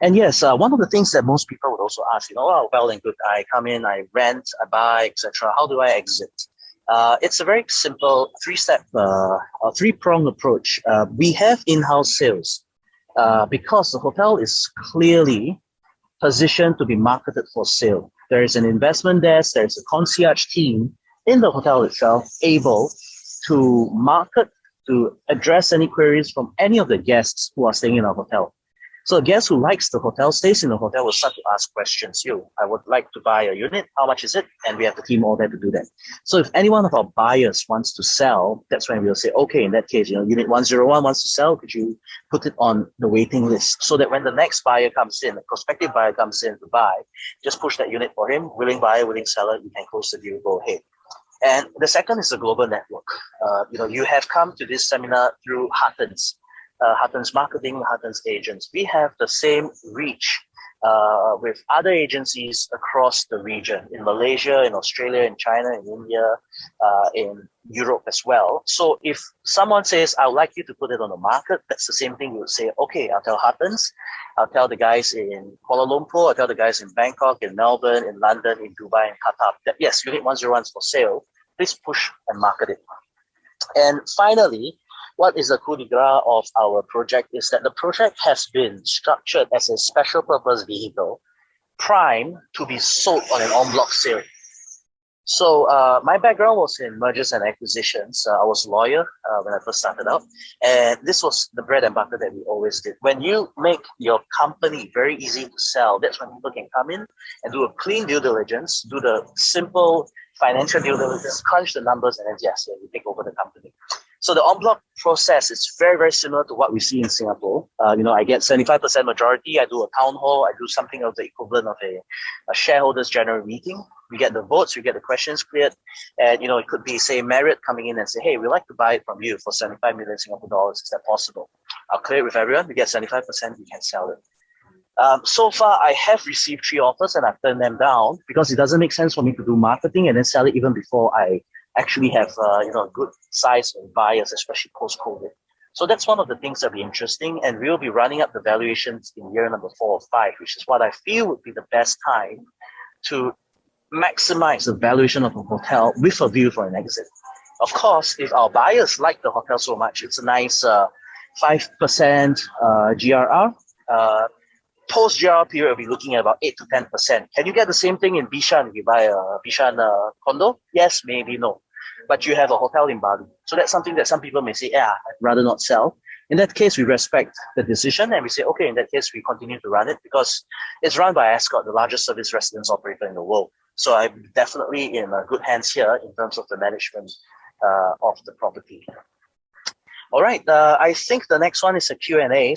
And yes, one of the things that most people would also ask, oh, well and good, I come in, I rent, I buy, etc. How do I exit? It's a very simple three-pronged approach. We have in-house sales because the hotel is clearly positioned to be marketed for sale. There is an investment desk, there's a concierge team in the hotel itself able to market, to address any queries from any of the guests who are staying in our hotel. So a guest who likes the hotel, stays in the hotel, will start to ask questions. I would like to buy a unit. How much is it? And we have the team all there to do that. So if any one of our buyers wants to sell, that's when we'll say, okay, in that case, unit 101 wants to sell. Could you put it on the waiting list so that when the next buyer comes in, the prospective buyer comes in to buy, just push that unit for him. Willing buyer, willing seller, you can close the deal, go ahead. And the second is a global network. You have come to this seminar through Hutton's marketing, Hutton's agents. We have the same reach with other agencies across the region, in Malaysia, in Australia, in China, in India, in Europe as well. So if someone says, I would like you to put it on the market, that's the same thing. We would say, okay, I'll tell Hutton's, I'll tell the guys in Kuala Lumpur, I'll tell the guys in Bangkok, in Melbourne, in London, in Dubai, in Qatar, that yes, Unit 101 is for sale. Please push and market it. And finally, what is the coup de grace of our project is that the project has been structured as a special purpose vehicle, prime to be sold on an en-bloc sale. So my background was in mergers and acquisitions. I was a lawyer when I first started out, and this was the bread and butter that we always did. When you make your company very easy to sell, that's when people can come in and do a clean due diligence, do the simple financial due diligence, crunch the numbers, and then yes, you take over the company. So the en-bloc process is very, very similar to what we see in Singapore. I get 75% majority. I do a town hall. I do something of the equivalent of a shareholders general meeting. We get the votes. We get the questions cleared. And, it could be, say, Marriott coming in and say, hey, we'd like to buy it from you for 75 million Singapore dollars. Is that possible? I'll clear it with everyone. We get 75%. We can sell it. So far, I have received 3 offers and I've turned them down because it doesn't make sense for me to do marketing and then sell it even before I actually have a good size of buyers, especially post-COVID. So that's one of the things that'll be interesting, and we'll be running up the valuations in year number 4 or 5, which is what I feel would be the best time to maximize the valuation of a hotel with a view for an exit. Of course, if our buyers like the hotel so much, it's a nice 5% GRR. Post-GRR period, we'll be looking at about 8 to 10%. Can you get the same thing in Bishan if you buy a Bishan condo? Yes, maybe, no. But you have a hotel in Bali. So that's something that some people may say, I'd rather not sell. In that case, we respect the decision and we say, okay, in that case, we continue to run it because it's run by Ascott, the largest service residence operator in the world. So I'm definitely in good hands here in terms of the management of the property. All right, I think the next one is a Q&A.